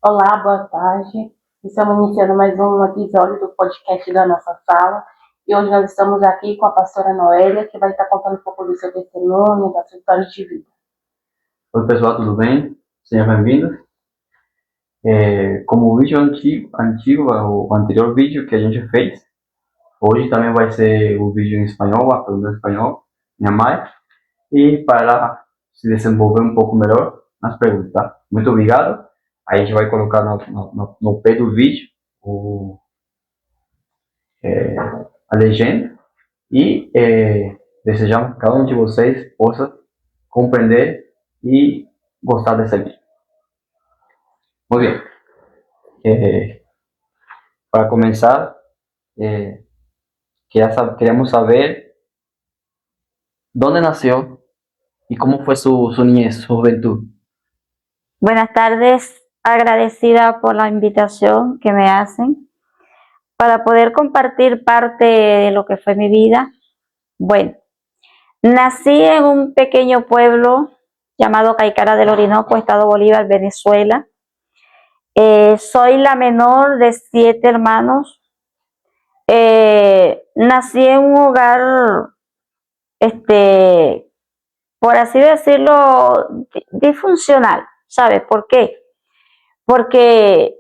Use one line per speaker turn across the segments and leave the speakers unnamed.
Olá, boa tarde. Estamos iniciando mais um episódio do podcast da nossa sala. E hoje nós estamos aqui com a pastora Noélia, que vai estar contando um pouco do seu testemunho, da sua história de vida.
Oi pessoal, tudo bem? Sejam bem-vindos. Como o vídeo antigo, o anterior vídeo que a gente fez, hoje também vai ser o vídeo em espanhol, a pergunta em espanhol, minha mãe, e para ela se desenvolver um pouco melhor nas perguntas, tá? Muito obrigado. Aí a gente vai colocar no pé do vídeo a legenda e desejamos que cada um de vocês possa compreender e gostar desse vídeo. Muito bem. Para comenzar, queremos saber dónde nació y cómo fue su niñez, su juventud.
Buenas tardes, agradecida por la invitación que me hacen para poder compartir parte de lo que fue mi vida. Bueno, nací en un pequeño pueblo llamado Caicara del Orinoco, Estado Bolívar, Venezuela. Soy la menor de 7 hermanos. Nací en un hogar, por así decirlo, disfuncional. ¿Sabes por qué? Porque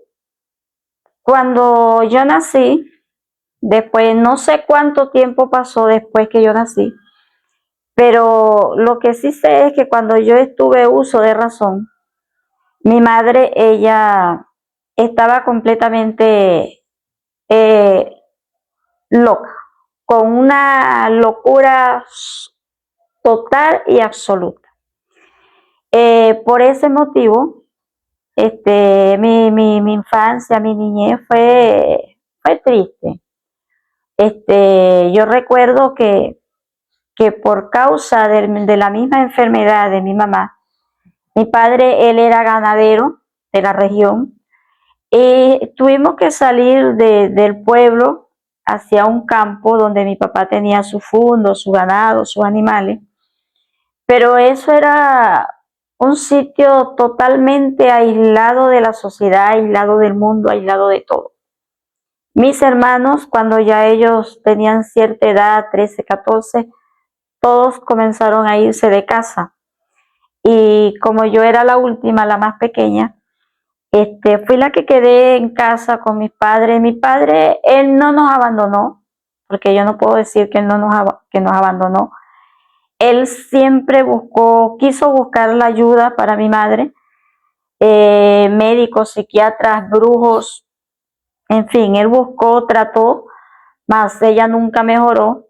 cuando yo nací, después no sé cuánto tiempo pasó después que yo nací, pero lo que sí sé es que cuando yo tuve uso de razón, mi madre, ella estaba completamente loca, con una locura total y absoluta. Por ese motivo, mi infancia, mi niñez fue triste. Yo recuerdo que por causa de la misma enfermedad de mi mamá, mi padre, él era ganadero de la región, y tuvimos que salir del pueblo hacia un campo donde mi papá tenía su fundo, su ganado, sus animales, pero eso era un sitio totalmente aislado de la sociedad, aislado del mundo, aislado de todo. Mis hermanos, cuando ya ellos tenían cierta edad, 13, 14, todos comenzaron a irse de casa. Y como yo era la última, la más pequeña, fui la que quedé en casa con mis padres. Mi padre, él no nos abandonó, porque yo no puedo decir que él no que nos abandonó. Él siempre quiso buscar la ayuda para mi madre, médicos, psiquiatras, brujos, en fin, él buscó, trató, mas ella nunca mejoró.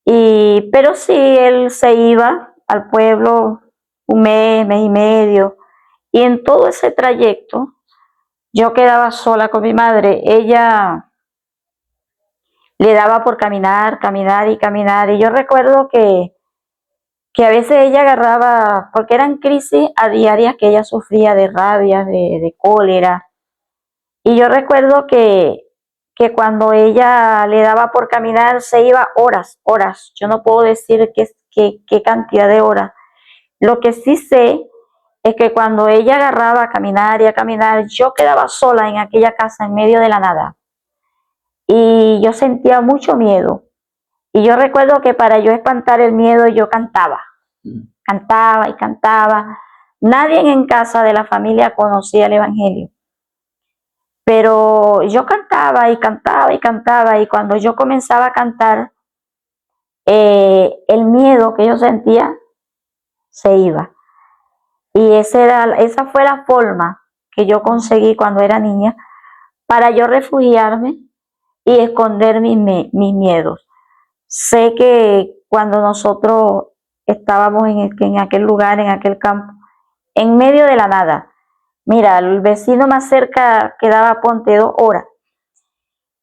Pero sí, él se iba al pueblo un mes, mes y medio, y en todo ese trayecto yo quedaba sola con mi madre. Ella le daba por caminar, caminar y caminar, y yo recuerdo que a veces ella agarraba, porque eran crisis a diarias que ella sufría de rabia, de cólera, y yo recuerdo que cuando ella le daba por caminar se iba horas, horas. Yo no puedo decir qué cantidad de horas. Lo que sí sé es que cuando ella agarraba a caminar y a caminar, yo quedaba sola en aquella casa en medio de la nada. Y yo sentía mucho miedo. Y yo recuerdo que para yo espantar el miedo yo cantaba. Cantaba y cantaba. Nadie en casa de la familia conocía el Evangelio. Pero yo cantaba y cantaba y cantaba, y cuando yo comenzaba a cantar, el miedo que yo sentía se iba. Y esa fue la forma que yo conseguí cuando era niña para yo refugiarme y esconder mis miedos. Sé que cuando nosotros estábamos en aquel lugar, en aquel campo, en medio de la nada, mira, el vecino más cerca quedaba, ponte, 2 horas.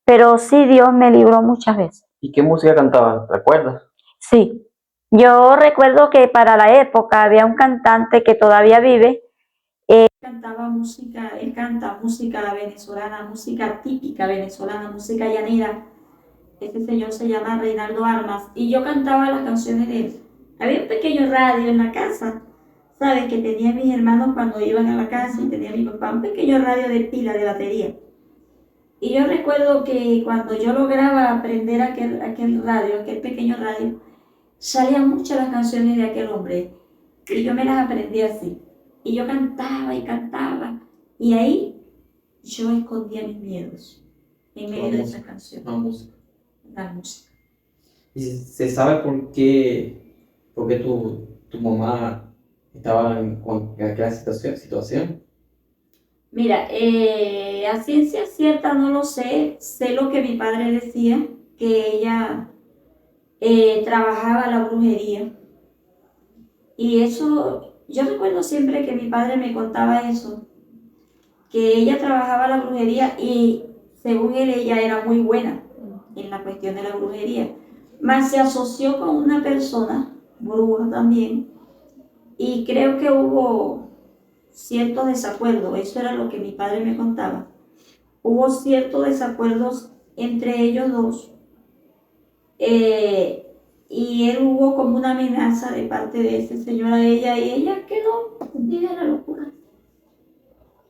Pero sí, Dios me libró muchas veces.
¿Y qué música cantabas? ¿Te acuerdas?
Sí, yo recuerdo que para la época había un cantante que todavía vive. Cantaba música, él canta música venezolana, música típica venezolana, música llanera. Este señor se llama Reinaldo Armas, y yo cantaba las canciones de él. Había un pequeño radio en la casa, sabes, que tenía mis hermanos cuando iban a la casa y tenía mi papá un pequeño radio de pila de batería. Y yo recuerdo que cuando yo lograba aprender aquel radio, aquel pequeño radio, salían muchas las canciones de aquel hombre y yo me las aprendí así. Y yo cantaba y cantaba y ahí yo escondía mis miedos en medio de esas canciones.
La música.
La música.
¿Y se sabe por qué tu mamá estaba con aquella situación?
Mira, a ciencia cierta no lo sé, sé lo que mi padre decía, que ella trabajaba la brujería. Y eso, yo recuerdo siempre que mi padre me contaba eso, que ella trabajaba la brujería y según él ella era muy buena en la cuestión de la brujería. Mas se asoció con una persona, bruja también, y creo que hubo ciertos desacuerdos, eso era lo que mi padre me contaba. Hubo ciertos desacuerdos entre ellos dos y él hubo como una amenaza de parte de ese señor a ella y ella quedó hundida en la locura.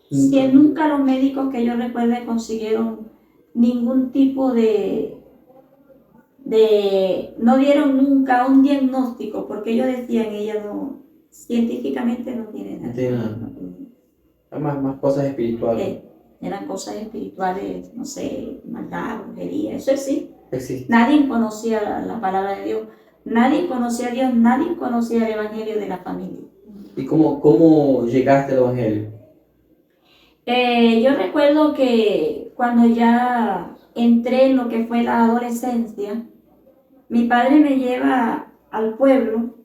Si nunca los médicos que yo recuerde consiguieron ningún tipo no dieron nunca un diagnóstico porque ellos decían ella no, científicamente no tiene nada.
No tiene nada. Hay más cosas espirituales.
Eran cosas espirituales, no sé, maldad, brujería, eso sí.
Existe.
Nadie conocía la palabra de Dios, nadie conocía a Dios, nadie conocía el evangelio de la familia.
¿Y cómo llegaste al evangelio?
Yo recuerdo que cuando ya entré en lo que fue la adolescencia, mi padre me lleva al pueblo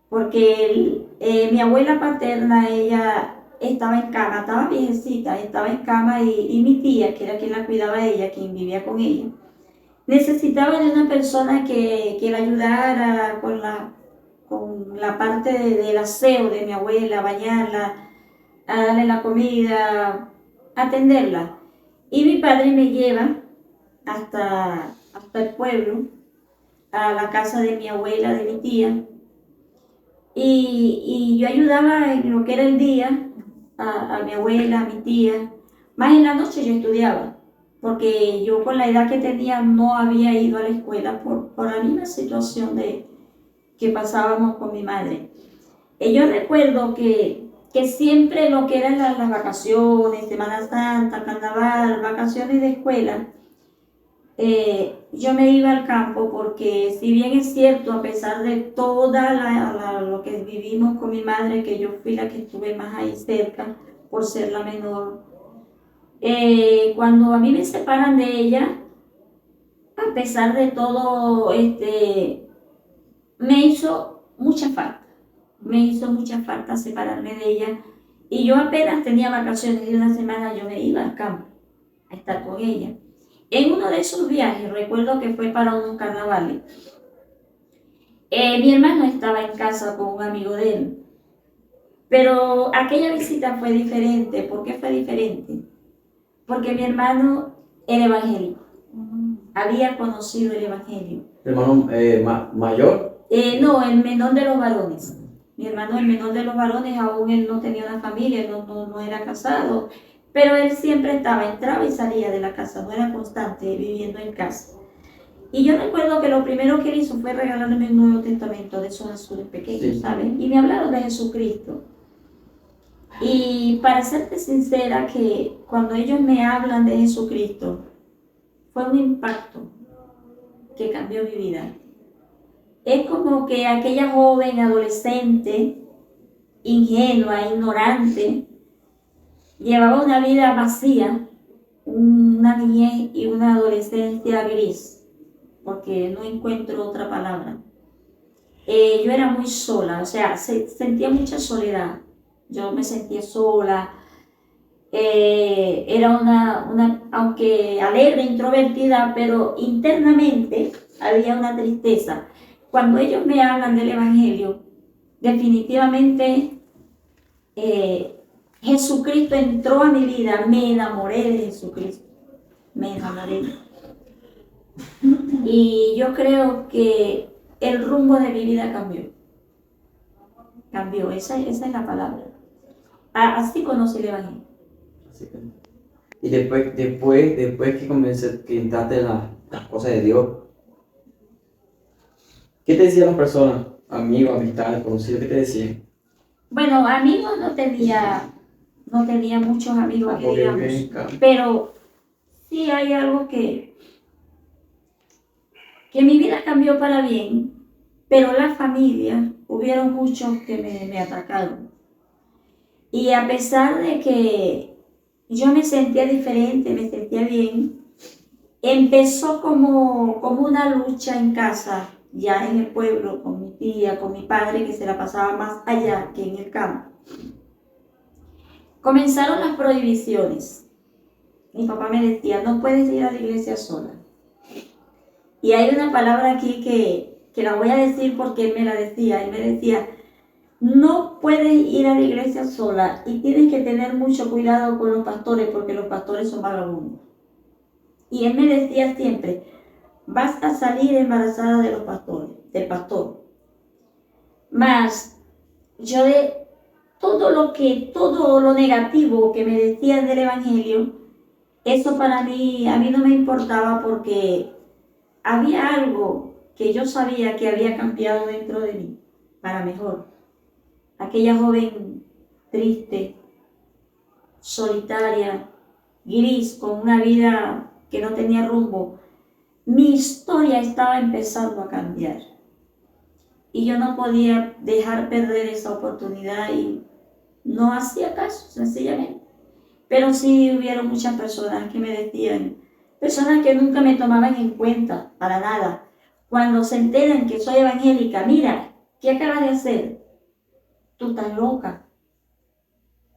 porque mi abuela paterna, ella estaba en cama, estaba viejecita, estaba en cama y mi tía, que era quien la cuidaba a ella, quien vivía con ella, necesitaba de una persona que la ayudara con la parte del aseo de mi abuela, bañarla, a darle la comida, atenderla. Y mi padre me lleva hasta el pueblo, a la casa de mi abuela, de mi tía, y yo ayudaba en lo que era el día a mi abuela, a mi tía, más en la noche yo estudiaba, porque yo con la edad que tenía no había ido a la escuela por la misma situación que pasábamos con mi madre. Y yo recuerdo que siempre lo que eran las vacaciones, Semana Santa, Carnaval, vacaciones de escuela, yo me iba al campo porque si bien es cierto, a pesar de toda lo que vivimos con mi madre, que yo fui la que estuve más ahí cerca por ser la menor, cuando a mí me separan de ella, a pesar de todo, me hizo mucha falta separarme de ella y yo apenas tenía vacaciones de una semana, yo me iba al campo a estar con ella. En uno de esos viajes, recuerdo que fue para unos carnavales, mi hermano estaba en casa con un amigo de él, pero aquella visita fue diferente. ¿Por qué fue diferente? Porque mi hermano era evangélico, había conocido el evangelio.
¿Hermano mayor?
No, el menor de los varones. Mi hermano, el menor de los varones, aún él no tenía una familia, no era casado, pero él siempre entraba y salía de la casa, no era constante viviendo en casa. Y yo recuerdo que lo primero que él hizo fue regalarme un Nuevo Testamento de esos azules pequeños,
Sí.
¿sabes? Y me hablaron de Jesucristo. Y para serte sincera, que cuando ellos me hablan de Jesucristo, fue un impacto que cambió mi vida. Es como que aquella joven adolescente, ingenua, ignorante, llevaba una vida vacía, una niñez y una adolescencia gris, porque no encuentro otra palabra. Yo era muy sola, o sea, sentía mucha soledad. Yo me sentía sola. Era una, aunque alegre, introvertida, pero internamente había una tristeza. Cuando ellos me hablan del Evangelio, definitivamente Jesucristo entró a mi vida, me enamoré de Jesucristo, me enamoré. Y yo creo que el rumbo de mi vida cambió cambió, esa es la palabra. Así conocí el Evangelio.
Así que- Y después que comenzaste, que entraste en las cosas de Dios, ¿qué te decían las personas? Amigos, amistades, conocidos, ¿qué te decían?
Bueno, amigos no tenía muchos amigos que
Porque
digamos,
viven acá.
pero sí hay algo que mi vida cambió para bien, pero la familia, hubieron muchos que me atacaron. Y a pesar de que yo me sentía diferente, me sentía bien, empezó como una lucha en casa, ya en el pueblo, con mi tía, con mi padre, que se la pasaba más allá que en el campo. Comenzaron las prohibiciones. Mi papá me decía, no puedes ir a la iglesia sola. Y hay una palabra aquí que la voy a decir porque él me la decía. Él me decía, no puedes ir a la iglesia sola y tienes que tener mucho cuidado con los pastores porque los pastores son vagabundos. Y él me decía siempre, vas a salir embarazada de los pastores, del pastor. Más yo de todo lo negativo que me decían del Evangelio, eso para mí, a mí no me importaba porque había algo que yo sabía que había cambiado dentro de mí para mejor. Aquella joven triste, solitaria, gris, con una vida que no tenía rumbo, mi historia estaba empezando a cambiar. Y yo no podía dejar perder esa oportunidad y no hacía caso, sencillamente. Pero sí hubieron muchas personas que me decían, personas que nunca me tomaban en cuenta para nada. Cuando se enteran que soy evangélica, mira, ¿qué acabas de hacer? Tú estás loca.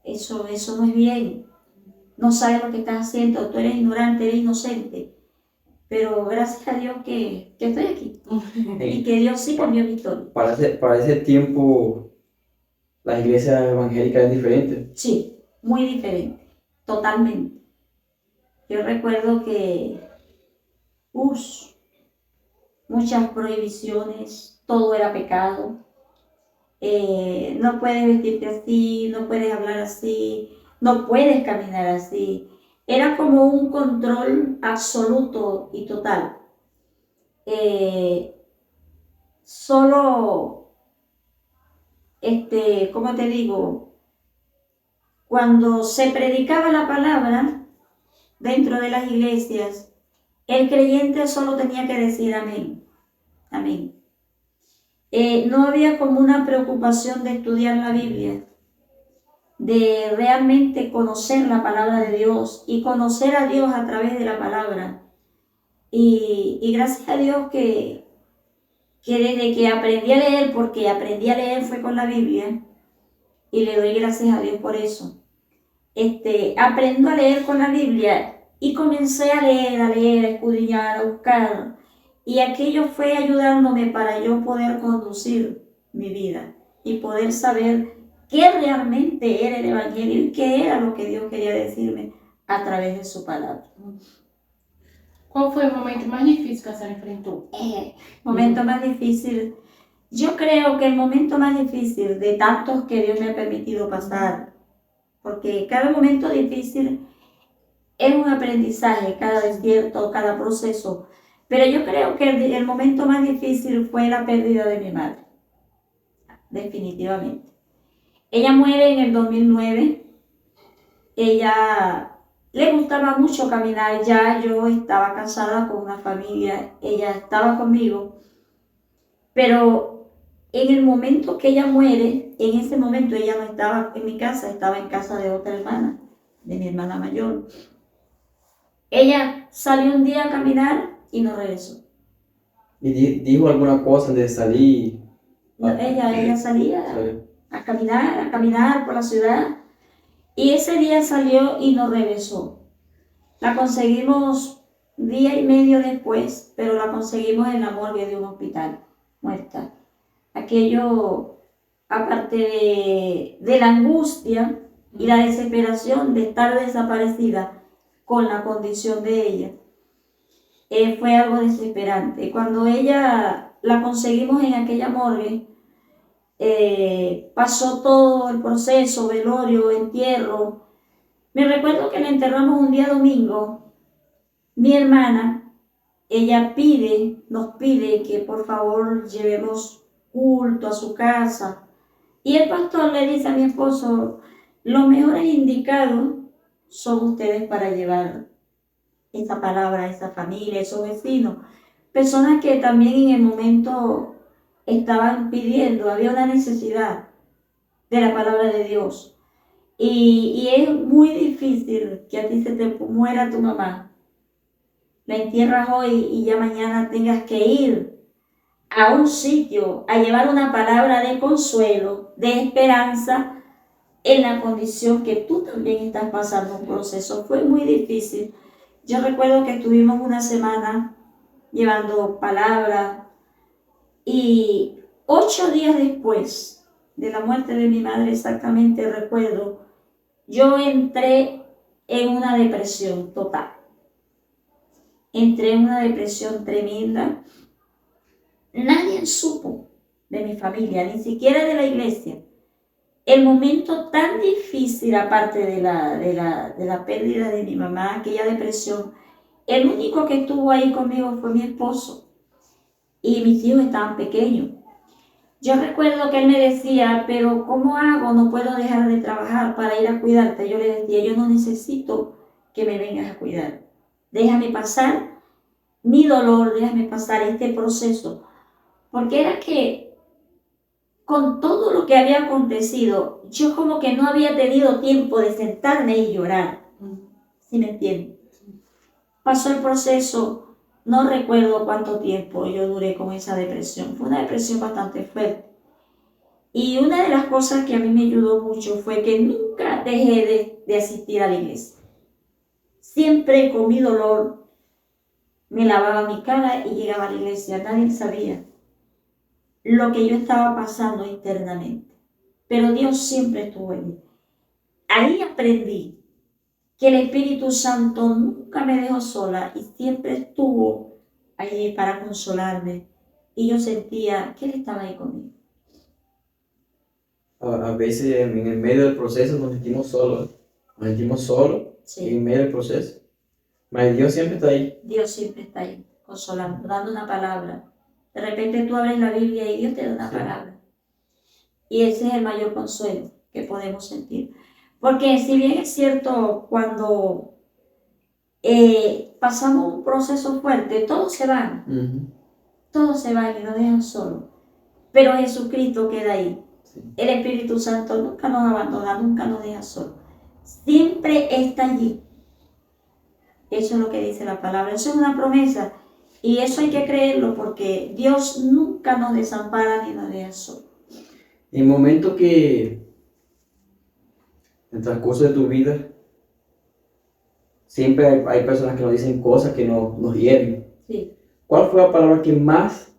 Eso no es bien. No sabes lo que estás haciendo, tú eres ignorante, eres inocente. Pero gracias a Dios que estoy aquí. Y que Dios sí cambió mi historia.
Para ese tiempo, las iglesias evangélicas eran diferentes.
Sí, muy diferente, totalmente. Yo recuerdo que, muchas prohibiciones, todo era pecado. No puedes vestirte así, no puedes hablar así, no puedes caminar así. Era como un control absoluto y total. Solo, ¿cómo te digo? Cuando se predicaba la palabra dentro de las iglesias, el creyente solo tenía que decir amén, amén. No había como una preocupación de estudiar la Biblia, de realmente conocer la palabra de Dios y conocer a Dios a través de la palabra. Y gracias a Dios que desde que aprendí a leer, porque aprendí a leer fue con la Biblia, y le doy gracias a Dios por eso. Aprendo a leer con la Biblia y comencé a leer, a escudriñar, a buscar. Y aquello fue ayudándome para yo poder conducir mi vida y poder saber qué realmente era el Evangelio y qué era lo que Dios quería decirme a través de su palabra.
Qual foi o momento mais difícil que a senhora enfrentou?
Momento más difícil. Yo creo que el momento más difícil de tantos que Dios me ha permitido pasar, porque cada momento difícil es un aprendizaje, cada desierto, cada proceso. Pero yo creo que el momento más difícil fue la pérdida de mi madre, definitivamente. Ella muere en el 2009. Ella le gustaba mucho caminar, ya yo estaba casada con una familia, ella estaba conmigo, pero en el momento que ella muere, en ese momento ella no estaba en mi casa, estaba en casa de otra hermana, de mi hermana mayor. Ella salió un día a caminar y no regresó.
¿Y dijo alguna cosa antes de salir?
No, ella salía a caminar por la ciudad y ese día salió y no regresó. La conseguimos día y medio después, pero la conseguimos en la morgue de un hospital, muerta. Aquello, aparte de la angustia y la desesperación de estar desaparecida con la condición de ella, fue algo desesperante. Cuando ella la conseguimos en aquella morgue, pasó todo el proceso, velorio, entierro. Me recuerdo que le enterramos un día domingo. Mi hermana, ella nos pide que por favor llevemos culto a su casa. Y el pastor le dice a mi esposo, los mejores indicados son ustedes para llevar esta palabra a esa familia, a esos vecinos. Personas que también en el momento estaban pidiendo, había una necesidad de la palabra de Dios. Y es muy difícil que a ti se te muera tu mamá, la entierras hoy y ya mañana tengas que ir a un sitio a llevar una palabra de consuelo, de esperanza, en la condición que tú también estás pasando un proceso. Fue muy difícil. Yo recuerdo que estuvimos una semana llevando palabra y 8 días después de la muerte de mi madre, exactamente recuerdo, yo entré en una depresión total. Entré en una depresión tremenda. Nadie supo de mi familia, ni siquiera de la iglesia. El momento tan difícil, aparte de la pérdida de mi mamá, aquella depresión, el único que estuvo ahí conmigo fue mi esposo. Y mis hijos estaban pequeños. Yo recuerdo que él me decía, pero ¿cómo hago? No puedo dejar de trabajar para ir a cuidarte. Yo le decía, yo no necesito que me vengas a cuidar. Déjame pasar mi dolor, déjame pasar este proceso. Porque era que con todo lo que había acontecido, yo como que no había tenido tiempo de sentarme y llorar. ¿Sí me entienden? Pasó el proceso, no recuerdo cuánto tiempo yo duré con esa depresión. Fue una depresión bastante fuerte. Y una de las cosas que a mí me ayudó mucho fue que nunca dejé de asistir a la iglesia. Siempre con mi dolor me lavaba mi cara y llegaba a la iglesia. Nadie sabía lo que yo estaba pasando internamente. Pero Dios siempre estuvo allí. Ahí aprendí que el Espíritu Santo nunca me dejó sola y siempre estuvo allí para consolarme. Y yo sentía que Él estaba ahí conmigo.
A veces en el medio del proceso nos sentimos solos. Nos sentimos solos
Sí.
en medio del proceso. Pero Dios siempre está ahí.
Dios siempre está ahí, consolando, dando una palabra. De repente tú abres la Biblia y Dios te da una palabra. Y ese es el mayor consuelo que podemos sentir. Porque si bien es cierto, cuando pasamos un proceso fuerte, todos se van. Todos se van y nos dejan solos. Pero Jesucristo queda ahí.
Sí.
El Espíritu Santo nunca nos abandona, nunca nos deja solos. Siempre está allí. Eso es lo que dice la palabra. Eso es una promesa. Y eso hay que creerlo porque Dios nunca nos desampara ni nos deja solos.
En momentos que, en el transcurso de tu vida, siempre hay personas que nos dicen cosas que nos hieren.
Sí.
¿Cuál fue la palabra que más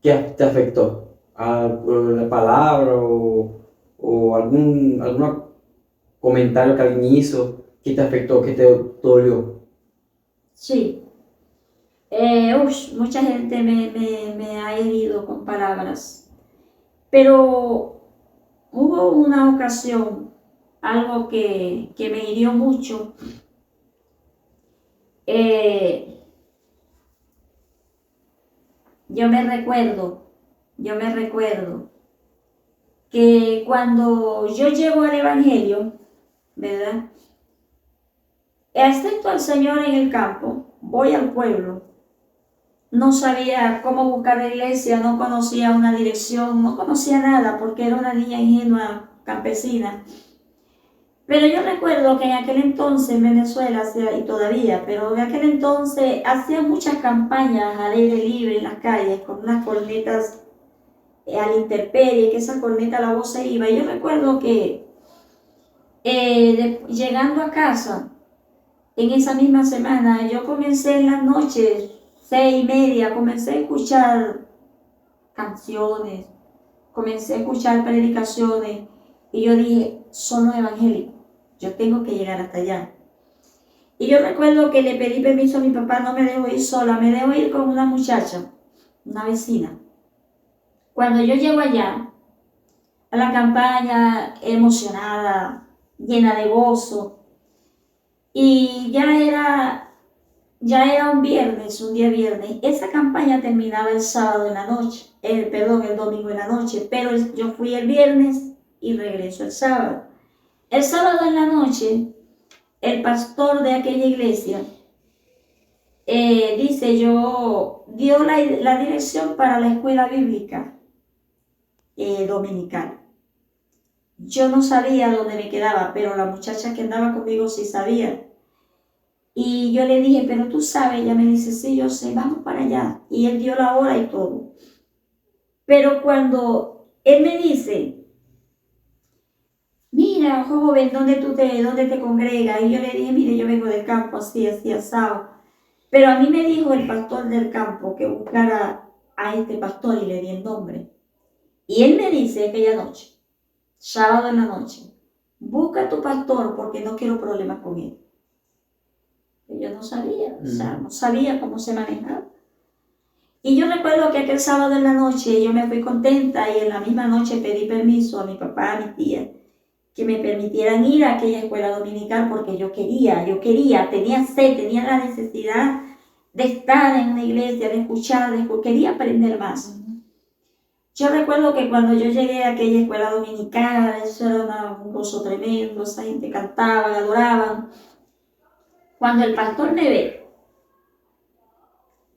te afectó? ¿La palabra o algún comentario cariñoso que te afectó, que te dolió?
Sí. Mucha gente me ha herido con palabras. Pero hubo una ocasión, algo que me hirió mucho. Yo me recuerdo que cuando yo llego al Evangelio, ¿verdad? Acepto al Señor en el campo, voy al pueblo, no sabía cómo buscar la iglesia, no conocía una dirección, no conocía nada porque era una niña ingenua, campesina. Pero yo recuerdo que en aquel entonces en Venezuela, y todavía, pero en aquel entonces hacían muchas campañas al aire libre en las calles con unas cornetas a la intemperie, que esa corneta la voz se iba. Y yo recuerdo que llegando a casa, en esa misma semana, yo comencé en las noches, 6:30, comencé a escuchar canciones, comencé a escuchar predicaciones y yo dije, son los evangélicos, yo tengo que llegar hasta allá. Y yo recuerdo que le pedí permiso a mi papá, no me dejó ir sola, me dejó ir con una muchacha, una vecina. Cuando yo llego allá, a la campaña, emocionada, llena de gozo, y ya era un viernes, un día viernes. Esa campaña terminaba el sábado en la noche, el domingo en la noche, pero yo fui el viernes y regreso el sábado. El sábado en la noche, el pastor de aquella iglesia dio la dirección para la escuela bíblica dominical. Yo no sabía dónde me quedaba, pero la muchacha que andaba conmigo sí sabía. Y yo le dije, pero tú sabes, ella me dice, sí, yo sé, vamos para allá. Y él dio la hora y todo. Pero cuando él me dice, mira, joven, ¿dónde te congregas? Y yo le dije, mire, yo vengo del campo, así, asado. Pero a mí me dijo el pastor del campo que buscara a este pastor y le di el nombre. Y él me dice aquella noche, sábado en la noche, busca a tu pastor porque no quiero problemas con él. Y yo no sabía, no sabía cómo se manejaba. Y yo recuerdo que aquel sábado en la noche yo me fui contenta y en la misma noche pedí permiso a mi papá, a mi tía, que me permitieran ir a aquella escuela dominical porque yo quería, tenía sed, tenía la necesidad de estar en una iglesia, de escuchar, quería aprender más. Yo recuerdo que cuando yo llegué a aquella escuela dominical, eso era un gozo tremendo, esa gente cantaba, adoraban. Cuando el pastor me ve,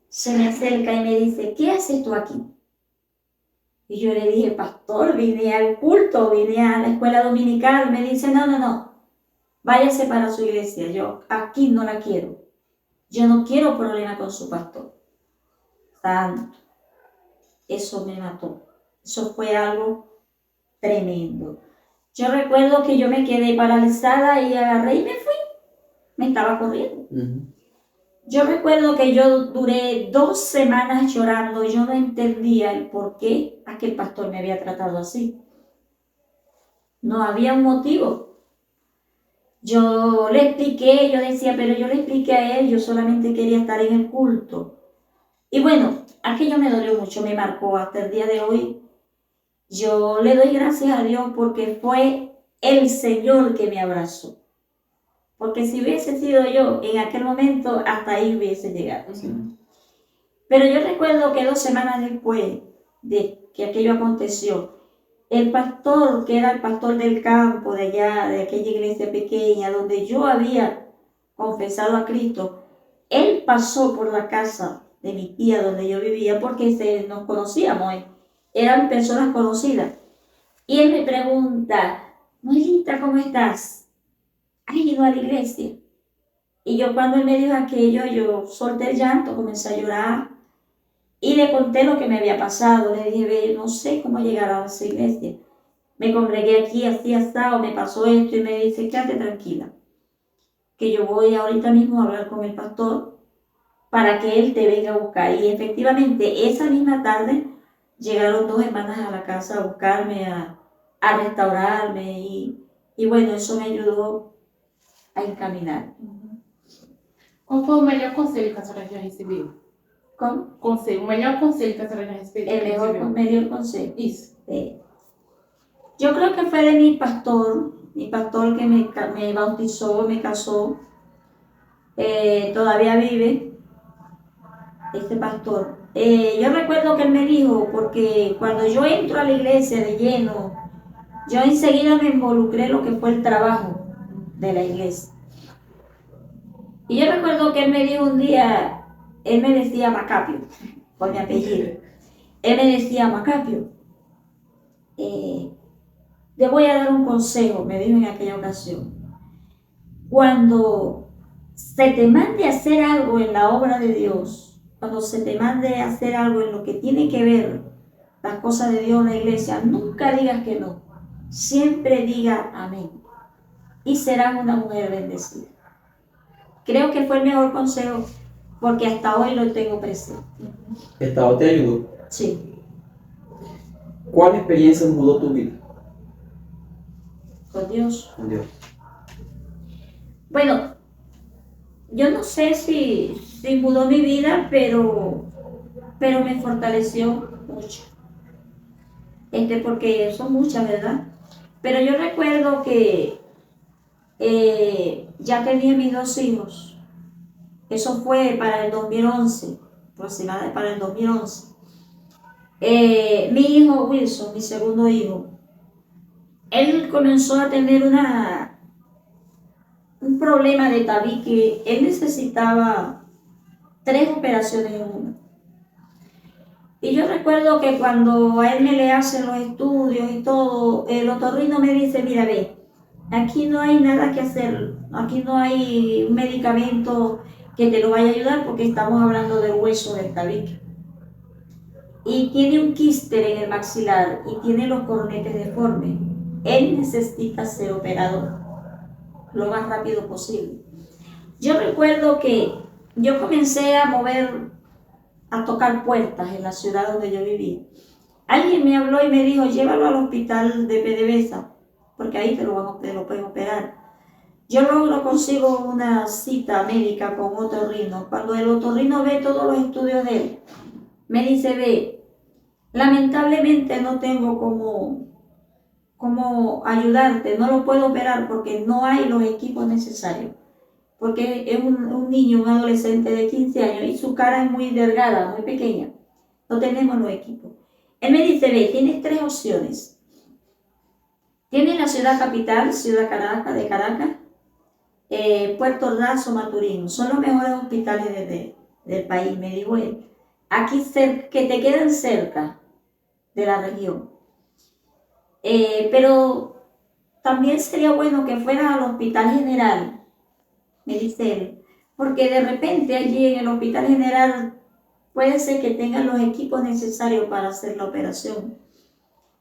se me acerca y me dice, ¿qué haces tú aquí? Y yo le dije, pastor, vine al culto, vine a la escuela dominical. Me dice, no, váyase para su iglesia, yo aquí no la quiero. Yo no quiero problema con su pastor. Santo, eso me mató. Eso fue algo tremendo. Yo recuerdo que yo me quedé paralizada y agarré y me fui. Me estaba corriendo. Yo recuerdo que yo duré 2 semanas llorando. Yo no entendía el por qué aquel pastor me había tratado así. No había un motivo. Yo le expliqué, yo decía, pero yo le expliqué a él, yo solamente quería estar en el culto. Y bueno, aquello me dolió mucho, me marcó hasta el día de hoy. Yo le doy gracias a Dios porque fue el Señor que me abrazó. Porque si hubiese sido yo, en aquel momento, hasta ahí hubiese llegado. ¿Sí? Pero yo recuerdo que 2 semanas después de que aquello aconteció, el pastor, que era el pastor del campo, de allá, de aquella iglesia pequeña, donde yo había confesado a Cristo, él pasó por la casa de mi tía donde yo vivía, porque nos conocíamos, eran personas conocidas. Y él me pregunta, Noelita, ¿cómo estás? ¿Has ido a la iglesia? Y yo cuando él me dijo aquello, yo solté el llanto, comencé a llorar y le conté lo que me había pasado. Le dije, ve, no sé cómo llegar a esa iglesia. Me congregué aquí, así asado, me pasó esto y me dice, quédate tranquila, que yo voy ahorita mismo a hablar con el pastor para que él te venga a buscar. Y efectivamente, esa misma tarde llegaron 2 hermanas a la casa a buscarme, a restaurarme y bueno, eso me ayudó a encaminar.
Qual foi o melhor conselho que a senhora já recebeu?
¿Cómo?
O melhor conselho que a senhora já recebeu?
El mejor consejo.
Isso.
Yo creo que fue de mi pastor que me bautizó, me casó, todavía vive, este pastor. Yo recuerdo que él me dijo, porque cuando yo entro a la iglesia de lleno, yo enseguida me involucré en lo que fue el trabajo de la iglesia. Y yo recuerdo que él me dijo un día, él me decía Macapio, por mi apellido. Él me decía, Macapio, te voy a dar un consejo, me dijo en aquella ocasión. Cuando se te mande a hacer algo en la obra de Dios, cuando se te mande a hacer algo en lo que tiene que ver las cosas de Dios en la iglesia, nunca digas que no. Siempre diga amén. Y serás una mujer bendecida. Creo que fue el mejor consejo porque hasta hoy lo tengo presente.
¿Estado te ayudó?
Sí.
¿Cuál experiencia mudó tu vida?
Con Dios.
Con Dios.
Bueno, yo no sé si mudó mi vida, pero me fortaleció mucho. porque son muchas, ¿verdad? Pero yo recuerdo que ya tenía mis 2 hijos. Eso fue para el 2011, aproximadamente para el 2011. Mi hijo Wilson, mi segundo hijo, él comenzó a tener un problema de tabique. Él necesitaba 3 operaciones en una. Y yo recuerdo que cuando a él me le hacen los estudios y todo, el otorrino me dice, mira, ve, aquí no hay nada que hacer, aquí no hay un medicamento que te lo vaya a ayudar porque estamos hablando del hueso del tabique. Y tiene un quíster en el maxilar y tiene los cornetes deformes. Él necesita ser operado lo más rápido posible. Yo recuerdo que yo comencé a tocar puertas en la ciudad donde yo vivía. Alguien me habló y me dijo, llévalo al hospital de PDVSA, porque ahí te lo pueden operar. Yo luego consigo una cita médica con otorrino. Cuando el otorrino ve todos los estudios de él, me dice, ve, lamentablemente no tengo cómo ayudarte, no lo puedo operar porque no hay los equipos necesarios. Porque es un niño, un adolescente de 15 años y su cara es muy delgada, muy pequeña. No tenemos los equipos. Él me dice, ve, tienes 3 opciones. Tienes la ciudad capital, Ciudad Caracas, de Caracas, Puerto Ordaz o Maturín. Son los mejores hospitales del país, me dijo él. Aquí que te quedan cerca de la región. Pero también sería bueno que fueras al Hospital General, me dice él, porque de repente allí en el Hospital General puede ser que tengan los equipos necesarios para hacer la operación.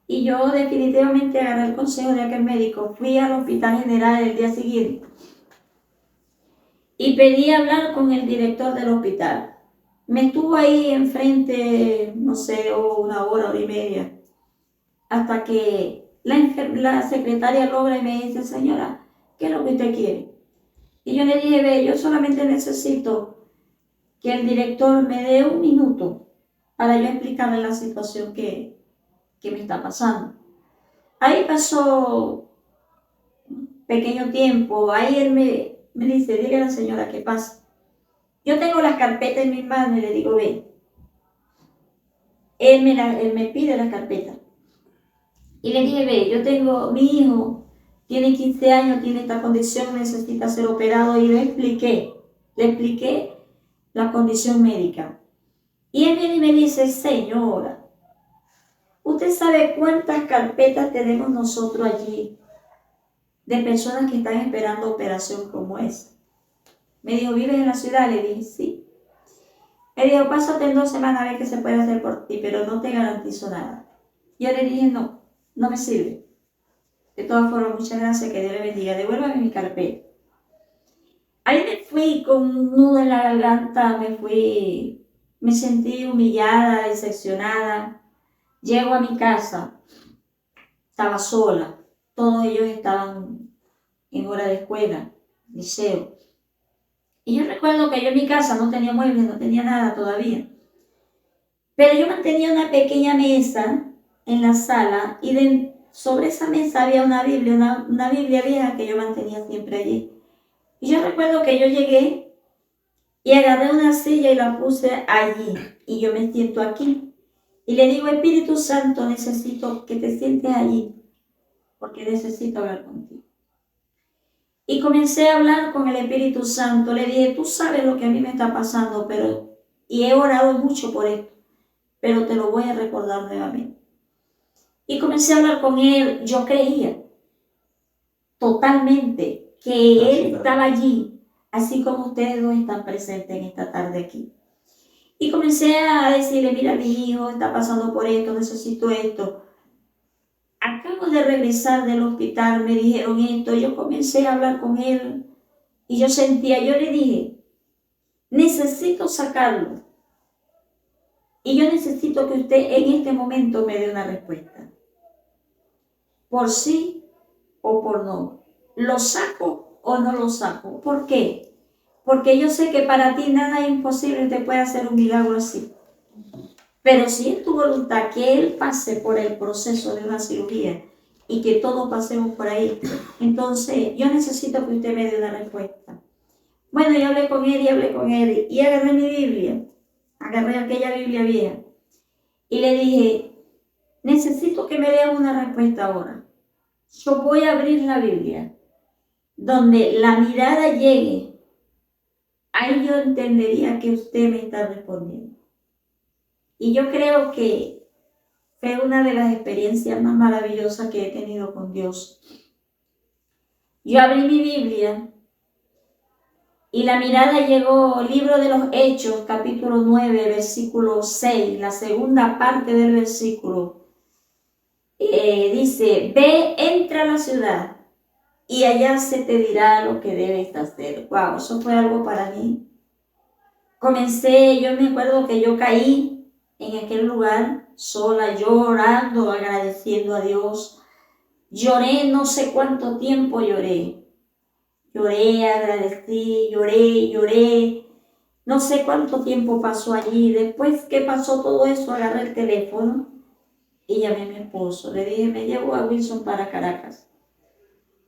Y yo definitivamente agarré el consejo de aquel médico, fui al Hospital General el día siguiente y pedí hablar con el director del hospital. Me estuvo ahí enfrente, no sé, 1 hora y media, hasta que la secretaria logra y me dice, señora, ¿qué es lo que usted quiere? Y yo le dije, ve, yo solamente necesito que el director me dé 1 minuto para yo explicarle la situación que me está pasando. Ahí pasó un pequeño tiempo, ahí él me dice, dile a la señora qué pasa. Yo tengo las carpetas en mis manos y le digo, ve, él me pide las carpetas. Y le dije, ve, yo tengo, mi hijo tiene 15 años, tiene esta condición, necesita ser operado, y le expliqué la condición médica. Y él viene y me dice, señora, ¿usted sabe cuántas carpetas tenemos nosotros allí de personas que están esperando operación como esa? Me dijo, ¿vives en la ciudad? Le dije, sí. Me dijo, pásate en 2 semanas a ver qué se puede hacer por ti, pero no te garantizo nada. Yo le dije, no me sirve. De todas formas, muchas gracias, que Dios le bendiga. Devuélvame mi carpeta. Ahí me fui con un nudo en la garganta, me sentí humillada, decepcionada. Llego a mi casa, estaba sola, todos ellos estaban en hora de escuela, liceo. Y yo recuerdo que yo en mi casa no tenía muebles, no tenía nada todavía. Pero yo mantenía una pequeña mesa en la sala y sobre esa mesa había una Biblia vieja que yo mantenía siempre allí. Y yo recuerdo que yo llegué y agarré una silla y la puse allí. Y yo me siento aquí. Y le digo, Espíritu Santo, necesito que te sientes allí, porque necesito hablar contigo. Y comencé a hablar con el Espíritu Santo. Le dije, tú sabes lo que a mí me está pasando, y he orado mucho por esto, pero te lo voy a recordar nuevamente. Y comencé a hablar con él. Yo creía totalmente que él estaba allí, así como ustedes 2 están presentes en esta tarde aquí. Y comencé a decirle, mira, mi hijo está pasando por esto, necesito esto. Acabo de regresar del hospital, me dijeron esto. Yo comencé a hablar con él y yo le dije, necesito sacarlo. Y yo necesito que usted en este momento me dé una respuesta. Por sí o por no. ¿Lo saco o no lo saco? ¿Por qué? Porque yo sé que para ti nada es imposible, te puede hacer un milagro así. Pero si es tu voluntad que él pase por el proceso de una cirugía y que todos pasemos por ahí, entonces yo necesito que usted me dé una respuesta. Bueno, yo hablé con él y agarré mi Biblia, agarré aquella Biblia vieja y le dije, necesito que me dé una respuesta ahora. Yo voy a abrir la Biblia, donde la mirada llegue, ahí yo entendería que usted me está respondiendo. Y yo creo que fue una de las experiencias más maravillosas que he tenido con Dios. Yo abrí mi Biblia y la mirada llegó, libro de los Hechos, capítulo 9, versículo 6, la segunda parte del versículo. Dice, ve, entra a la ciudad y allá se te dirá lo que debes hacer. Wow, eso fue algo para mí. Yo me acuerdo que yo caí en aquel lugar sola, llorando, agradeciendo a Dios. Lloré, no sé cuánto tiempo lloré. Lloré, agradecí, lloré. No sé cuánto tiempo pasó allí. Después que pasó todo eso, agarré el teléfono y llamé a mi esposo. Le dije, me llevo a Wilson para Caracas.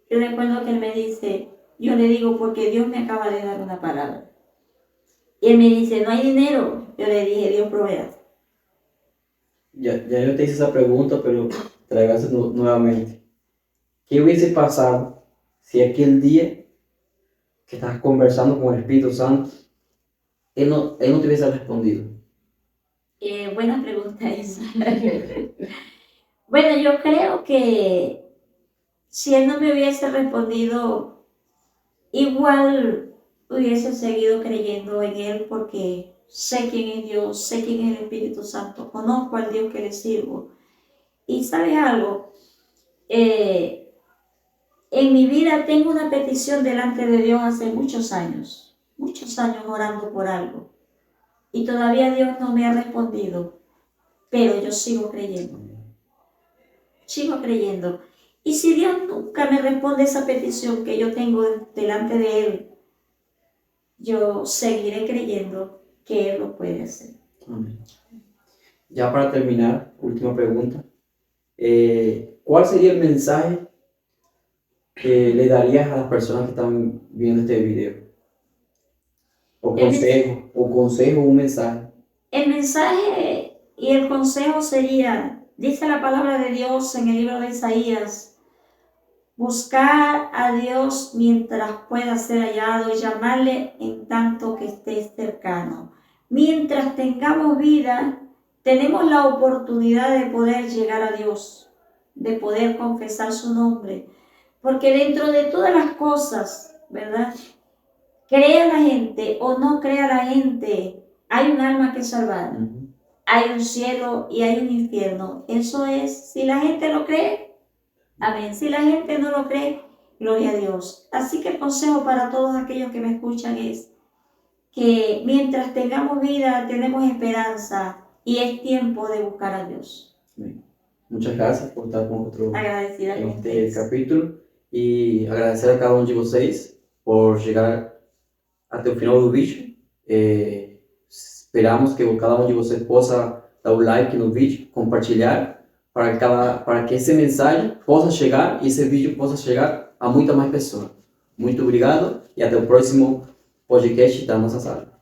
Yo recuerdo que él me dice, yo le digo, porque Dios me acaba de dar una palabra. Y él me dice, no hay dinero. Yo le dije, Dios proveerá.
Ya yo te hice esa pregunta, pero te la voy a hacer nuevamente. ¿Qué hubiese pasado si aquel día que estabas conversando con el Espíritu Santo, él no te hubiese respondido?
Buena pregunta esa. Bueno, yo creo que si él no me hubiese respondido, igual hubiese seguido creyendo en él porque sé quién es Dios, sé quién es el Espíritu Santo, conozco al Dios que le sirvo. Y ¿sabes algo? En mi vida tengo una petición delante de Dios hace muchos años orando por algo. Y todavía Dios no me ha respondido, pero yo sigo creyendo. Sigo creyendo. Y si Dios nunca me responde esa petición que yo tengo delante de Él, yo seguiré creyendo que Él lo puede hacer.
Amén. Ya para terminar, última pregunta. ¿Cuál sería el mensaje que le darías a las personas que están viendo este video? O consejo, un mensaje.
El mensaje y el consejo sería, dice la palabra de Dios en el libro de Isaías, buscar a Dios mientras pueda ser hallado y llamarle en tanto que esté cercano. Mientras tengamos vida, tenemos la oportunidad de poder llegar a Dios, de poder confesar su nombre, porque dentro de todas las cosas, ¿verdad? Crea la gente o no crea la gente, hay un alma que salvar, hay un cielo y hay un infierno. Eso es, si la gente lo cree, amén. Si la gente no lo cree, gloria a Dios. Así que el consejo para todos aquellos que me escuchan es que mientras tengamos vida, tenemos esperanza y es tiempo de buscar a Dios.
Bien. Muchas gracias por estar con nosotros
Agradecida
en
con
este
ustedes.
capítulo y agradecer a cada uno de vocês por chegar até o final do vídeo. Esperamos que cada um de vocês possa dar o like no vídeo, compartilhar, para que esse mensagem possa chegar e esse vídeo possa chegar a muita mais pessoas. Muito obrigado e até o próximo podcast da nossa sala.